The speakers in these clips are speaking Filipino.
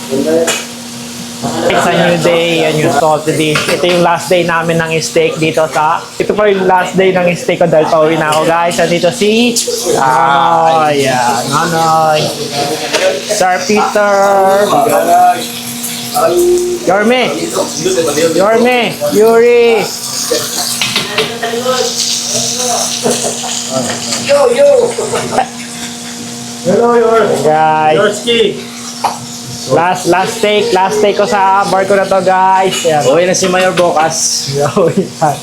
It's a new day, a new salty dish. Ito yung last day namin ng steak dito sa... Ito pa yung last day ng steak ko dahil pauwi na ako, guys. Nandito si... Nonoy. Yeah, Nonoy. Sir Peter. Yorme. Yorme. Yuri. Yo! Hello, Guys. Yorski. Last take ko sa barko na to, guys. Ayan. Uwi na si Mayor bukas.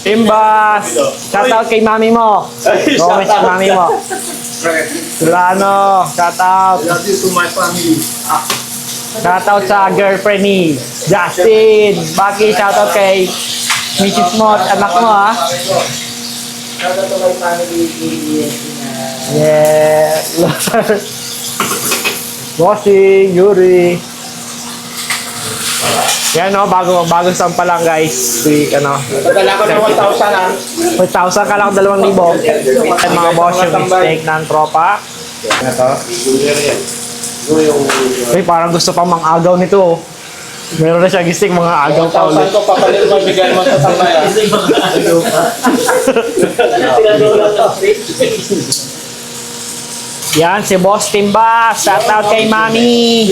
Timbas! Shoutout kay mami mo. Gomez kay mami mo. Solano, shoutout. Love you to my family. Shoutout sa girlfriend ni Justin. Baki, shoutout kay Mrs. mo at anak mo, ha. Shoutout to my family. Yeah. Bossing, Yuri. Yan, no, bagong sampa lang, guys. Ano. Pagdala ko ng 1,000 ah. 1,000 ka lang, 2,000. At mga boss, yung steak ng tropa. Uy, parang gusto pang mang-agaw nito, oh. Meron na siyang steak, mga agaw pa ulit. 1,000 ko papalit mo, bigyan mo sa tambay ah. Yan, si Boss Timba. Shoutout kay Mami.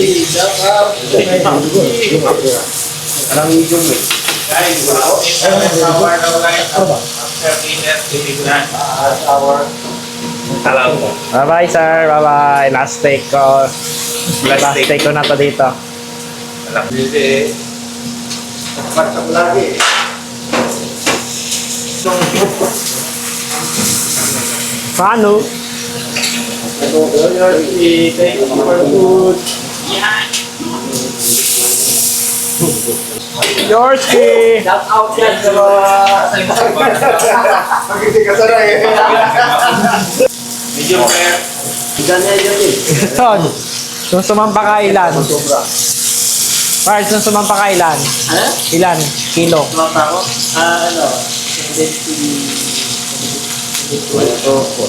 Anong medium eh? Guys, sour daw guys. After dinner, tinigilan. Sour. Bye-bye, sir. Bye-bye. Last take ko. Last take ko na to dito. Hindi eh. Patsak lagi eh. Paano? Thank you for food. Yorski! Shout out yan sa mga... Magiging kasara eh. Medium rare. Ganyan yun eh. Son, nung sumampa ka ilan? Parts, nung sumampa ka ilan? Ano? Ilan? Kilo? Tumapa ako? Ano?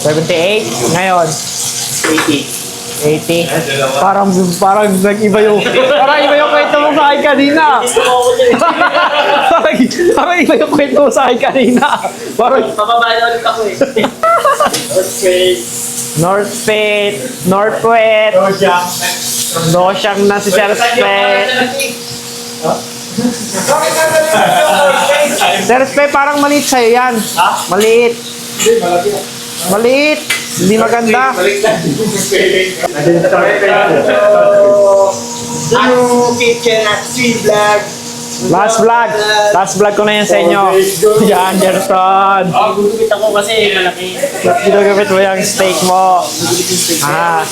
78? Ngayon? 80. 80? Parang nag-iba yung... Parang iba yung kwento mo sa akin kanina. Parang iba yung kwento mo sa akin kanina. Parang... Papabayan ulit ako eh. Northwest. Dosyang na si Sir Spet. Sir Spet, parang maliit sa'yo yan. Maliit. Maliit. Hindi maganda. Ano kitchen at sea vlog? Last vlog ko na yan sa inyo. Yan, Gerson. Gugupit ako kasi malaki. Ginagapit mo yung steak mo. Ah,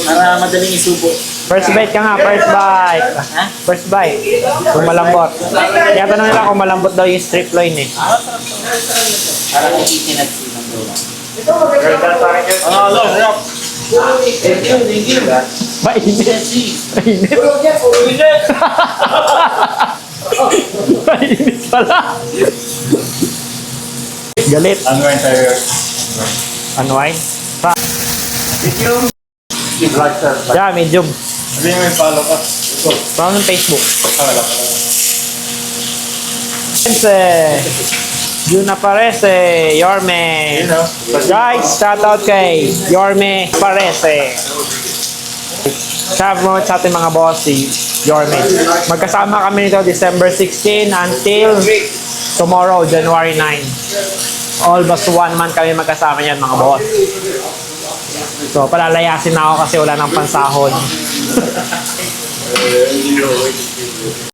Para madaling isubo. first bite ka nga, first bite. First bite. Kung malambot. Kaya tanong nila kung malambot daw yung strip loin eh. Para kay kitchen at sea ng dola. Hello, Rob. Thank you. Mainit. Mainit. Mainit pala. Galit. Unwind tayo. Unwind. Medium. Like sir. Yeah, medium. Sabi nga may follow ka. Parang ng Facebook. Wala ka. Yun aparece, Yorme. Guys, shout out kay Yorme Parece. Shout out sa ating mga boss, si Yorme. Magkasama kami nito December 16 until tomorrow, January 9. Almost 1 month kami magkasama yan, mga boss. So, palalayasin na ako kasi wala nang pansahod.